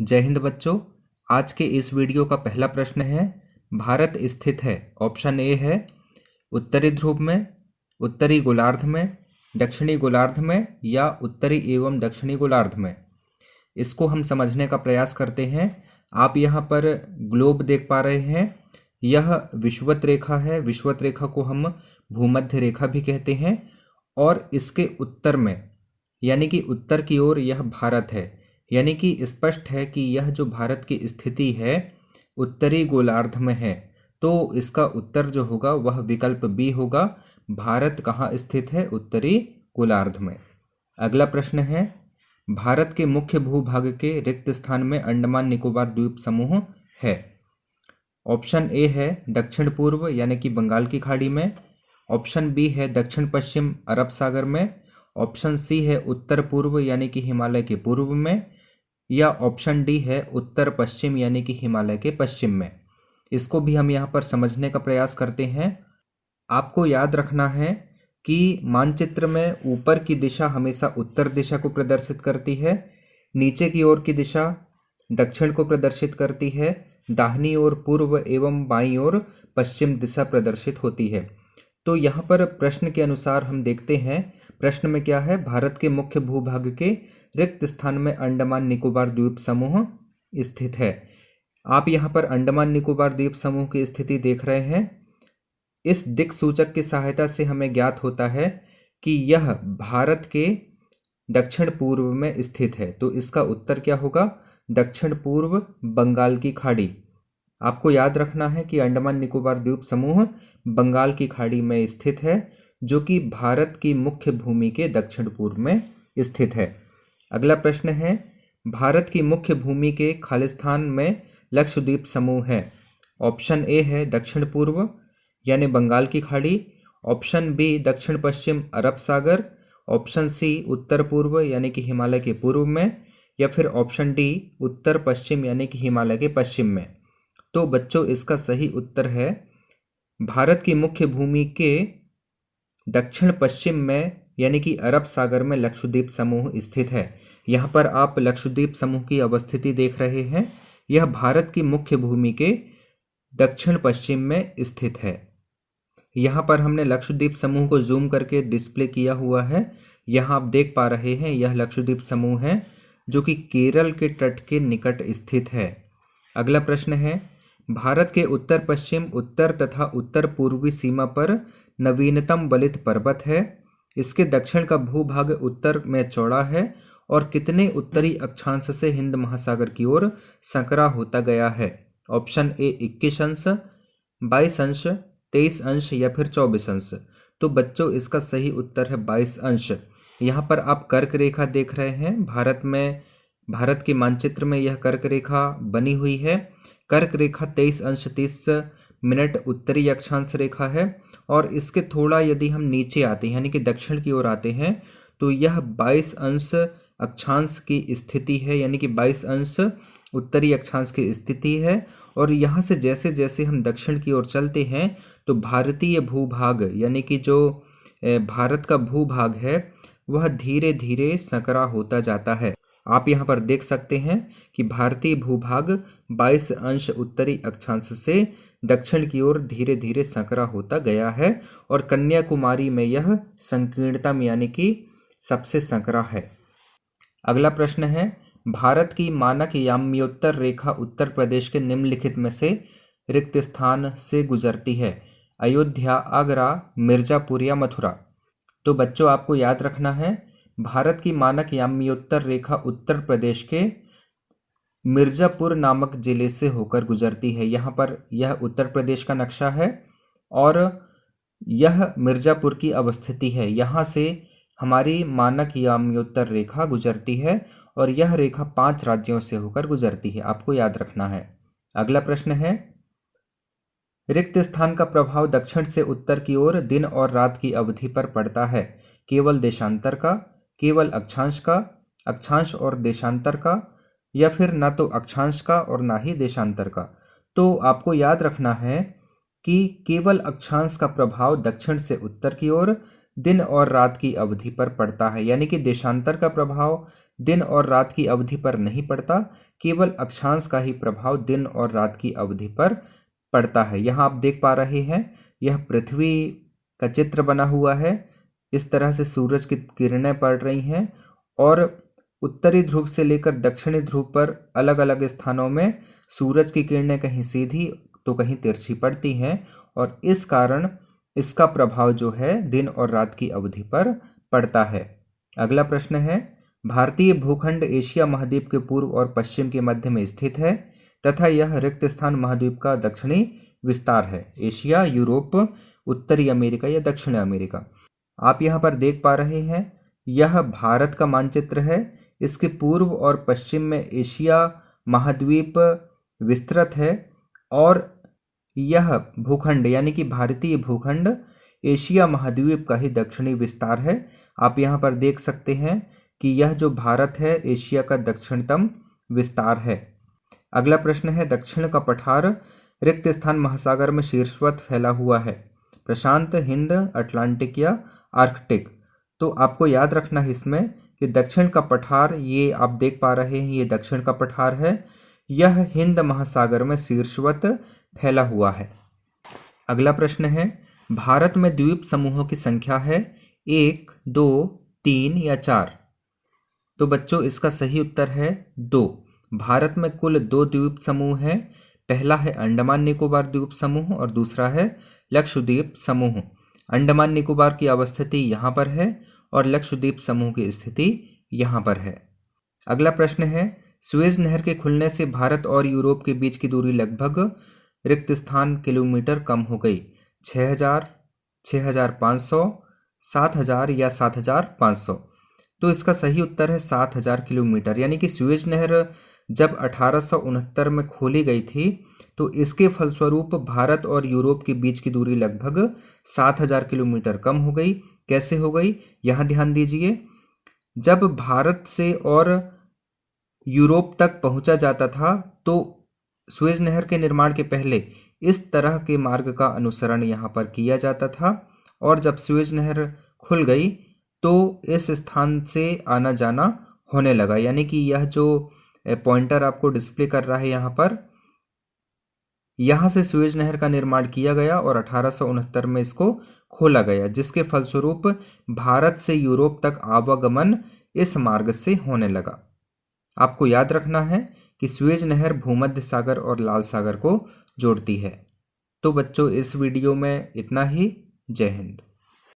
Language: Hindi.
जय हिंद बच्चों। आज के इस वीडियो का पहला प्रश्न है, भारत स्थित है। ऑप्शन ए है उत्तरी ध्रुव में, उत्तरी गोलार्ध में, दक्षिणी गोलार्ध में या उत्तरी एवं दक्षिणी गोलार्ध में। इसको हम समझने का प्रयास करते हैं। आप यहाँ पर ग्लोब देख पा रहे हैं। यह विषुवत रेखा है। विषुवत रेखा को हम भूमध्य रेखा भी कहते हैं और इसके उत्तर में यानी कि उत्तर की ओर यह भारत है। यानी कि स्पष्ट है कि यह जो भारत की स्थिति है उत्तरी गोलार्ध में है। तो इसका उत्तर जो होगा वह विकल्प बी होगा। भारत कहाँ स्थित है? उत्तरी गोलार्ध में। अगला प्रश्न है, भारत के मुख्य भूभाग के रिक्त स्थान में अंडमान निकोबार द्वीप समूह है। ऑप्शन ए है दक्षिण पूर्व यानी कि बंगाल की खाड़ी में। ऑप्शन बी है दक्षिण पश्चिम अरब सागर में। ऑप्शन सी है उत्तर पूर्व यानी कि हिमालय के पूर्व में या ऑप्शन डी है उत्तर पश्चिम यानी कि हिमालय के पश्चिम में। इसको भी हम यहाँ पर समझने का प्रयास करते हैं। आपको याद रखना है कि मानचित्र में ऊपर की दिशा हमेशा उत्तर दिशा को प्रदर्शित करती है, नीचे की ओर की दिशा दक्षिण को प्रदर्शित करती है, दाहिनी ओर पूर्व एवं बाईं ओर पश्चिम दिशा प्रदर्शित होती है। तो यहाँ पर प्रश्न के अनुसार हम देखते हैं, प्रश्न में क्या है, भारत के मुख्य भूभाग के रिक्त स्थान में अंडमान निकोबार द्वीप समूह स्थित है। आप यहाँ पर अंडमान निकोबार द्वीप समूह की स्थिति देख रहे हैं। इस दिक् सूचक की सहायता से हमें ज्ञात होता है कि यह भारत के दक्षिण पूर्व में स्थित है। तो इसका उत्तर क्या होगा? दक्षिण पूर्व बंगाल की खाड़ी। आपको याद रखना है कि अंडमान निकोबार द्वीप समूह बंगाल की खाड़ी में स्थित है, जो कि भारत की मुख्य भूमि के दक्षिण पूर्व में स्थित है। अगला प्रश्न है, भारत की मुख्य भूमि के खालिस्तान में लक्षद्वीप समूह है। ऑप्शन ए है दक्षिण पूर्व यानी बंगाल की खाड़ी। ऑप्शन बी दक्षिण पश्चिम अरब सागर। ऑप्शन सी उत्तर पूर्व यानी कि हिमालय के पूर्व में या फिर ऑप्शन डी उत्तर पश्चिम यानी कि हिमालय के पश्चिम में। तो बच्चों इसका सही उत्तर है भारत की मुख्य भूमि के दक्षिण पश्चिम में यानी कि अरब सागर में लक्षद्वीप समूह स्थित है। यहाँ पर आप लक्षद्वीप समूह की अवस्थिति देख रहे हैं। यह भारत की मुख्य भूमि के दक्षिण पश्चिम में स्थित है। यहाँ पर हमने लक्षद्वीप समूह को जूम करके डिस्प्ले किया हुआ है। यहाँ आप देख पा रहे हैं यह लक्षद्वीप समूह है जो कि केरल के तट के निकट स्थित है। अगला प्रश्न है, भारत के उत्तर पश्चिम, उत्तर तथा उत्तर पूर्वी सीमा पर नवीनतम वलित पर्वत है। इसके दक्षिण का भूभाग उत्तर में चौड़ा है और कितने उत्तरी अक्षांश से हिंद महासागर की ओर संकरा होता गया है। ऑप्शन ए 21 अंश, 22 अंश, 23 अंश या फिर 24 अंश। तो बच्चों इसका सही उत्तर है 22 अंश। यहाँ पर आप कर्क रेखा देख रहे हैं। भारत के मानचित्र में यह कर्क रेखा बनी हुई है। कर्क रेखा 23 अंश 30 मिनट उत्तरी अक्षांश रेखा है और इसके थोड़ा यदि हम नीचे आते हैं यानी कि दक्षिण की ओर आते हैं तो यह 22 अंश अक्षांश की स्थिति है, यानी कि 22 अंश उत्तरी अक्षांश की स्थिति है। और यहाँ से जैसे जैसे हम दक्षिण की ओर चलते हैं तो भारतीय भूभाग यानी कि जो भारत का भूभाग है वह धीरे धीरे संकरा होता जाता है। आप यहाँ पर देख सकते हैं कि भारतीय भूभाग 22 अंश उत्तरी अक्षांश से दक्षिण की ओर धीरे धीरे संकरा होता गया है और कन्याकुमारी में यह संकीर्णतम यानी कि सबसे संकरा है। अगला प्रश्न है, भारत की मानक याम्योत्तर रेखा उत्तर प्रदेश के निम्नलिखित में से रिक्त स्थान से गुजरती है। अयोध्या, आगरा, मिर्जापुर या मथुरा। तो बच्चों आपको याद रखना है, भारत की मानक याम्योत्तर रेखा उत्तर प्रदेश के मिर्जापुर नामक जिले से होकर गुजरती है। यहाँ पर यह उत्तर प्रदेश का नक्शा है और यह मिर्जापुर की अवस्थिति है। यहाँ से हमारी मानक याम्योत्तर रेखा गुजरती है और यह रेखा 5 राज्यों से होकर गुजरती है। आपको याद रखना है। अगला प्रश्न है, रिक्त स्थान का प्रभाव दक्षिण से उत्तर की ओर दिन और रात की अवधि पर पड़ता है। केवल देशांतर का, केवल अक्षांश का, अक्षांश और देशांतर का या फिर ना तो अक्षांश का और ना ही देशांतर का। तो आपको याद रखना है कि केवल अक्षांश का प्रभाव दक्षिण से उत्तर की ओर, दिन और रात की अवधि पर पड़ता है, यानी कि देशांतर का प्रभाव दिन और रात की अवधि पर नहीं पड़ता, केवल अक्षांश का ही प्रभाव दिन और रात की अवधि पर पड़ता है। यहाँ आप देख पा रहे हैं, यह पृथ्वी का चित्र बना हुआ है। इस तरह से सूरज की किरणें पड़ रही हैं और उत्तरी ध्रुव से लेकर दक्षिणी ध्रुव पर अलग अलग स्थानों में सूरज की किरणें कहीं सीधी तो कहीं तिरछी पड़ती हैं और इस कारण इसका प्रभाव जो है दिन और रात की अवधि पर पड़ता है। अगला प्रश्न है, भारतीय भूखंड एशिया महाद्वीप के पूर्व और पश्चिम के मध्य में स्थित है तथा यह रिक्त स्थान महाद्वीप का दक्षिणी विस्तार है। एशिया, यूरोप, उत्तरी अमेरिका या दक्षिण अमेरिका। आप यहाँ पर देख पा रहे हैं, यह भारत का मानचित्र है। इसके पूर्व और पश्चिम में एशिया महाद्वीप विस्तृत है और यह भूखंड यानी कि भारतीय भूखंड एशिया महाद्वीप का ही दक्षिणी विस्तार है। आप यहाँ पर देख सकते हैं कि यह जो भारत है एशिया का दक्षिणतम विस्तार है। अगला प्रश्न है, दक्षिण का पठार रिक्त स्थान महासागर में शीर्षवत फैला हुआ है, प्रशांत, हिंद, अटलांटिक या आर्कटिक। तो आपको याद रखना है इसमें कि दक्षिण का पठार, ये आप देख पा रहे हैं, ये दक्षिण का पठार है, यह हिंद महासागर में शीर्षवत फैला हुआ है। अगला प्रश्न है, भारत में द्वीप समूहों की संख्या है 1, 2, 3 या 4। तो बच्चों इसका सही उत्तर है 2। भारत में कुल 2 द्वीप समूह हैं। पहला है अंडमान निकोबार द्वीप समूह और दूसरा है लक्षद्वीप समूह। अंडमान निकोबार की अवस्थिति यहाँ पर है और लक्षद्वीप समूह की स्थिति यहाँ पर है। अगला प्रश्न है, सुएज नहर के खुलने से भारत और यूरोप के बीच की दूरी लगभग रिक्त स्थान किलोमीटर कम हो गई, 6000, 6500, 7000 या 7500। तो इसका सही उत्तर है 7000 किलोमीटर, यानी कि सुएज नहर जब 1869 में खोली गई थी तो इसके फलस्वरूप भारत और यूरोप के बीच की दूरी लगभग 7000 किलोमीटर कम हो गई। कैसे हो गई, यहाँ ध्यान दीजिए। जब भारत से और यूरोप तक पहुंचा जाता था तो सुएज नहर के निर्माण के पहले इस तरह के मार्ग का अनुसरण यहाँ पर किया जाता था और जब सुएज नहर खुल गई तो इस स्थान से आना जाना होने लगा, यानी कि यह जो पॉइंटर आपको डिस्प्ले कर रहा है यहाँ पर, यहाँ से सुएज नहर का निर्माण किया गया और 1869 में इसको खोला गया, जिसके फलस्वरूप भारत से यूरोप तक आवागमन इस मार्ग से होने लगा। आपको याद रखना है कि सुएज नहर भूमध्य सागर और लाल सागर को जोड़ती है। तो बच्चों इस वीडियो में इतना ही। जय हिंद।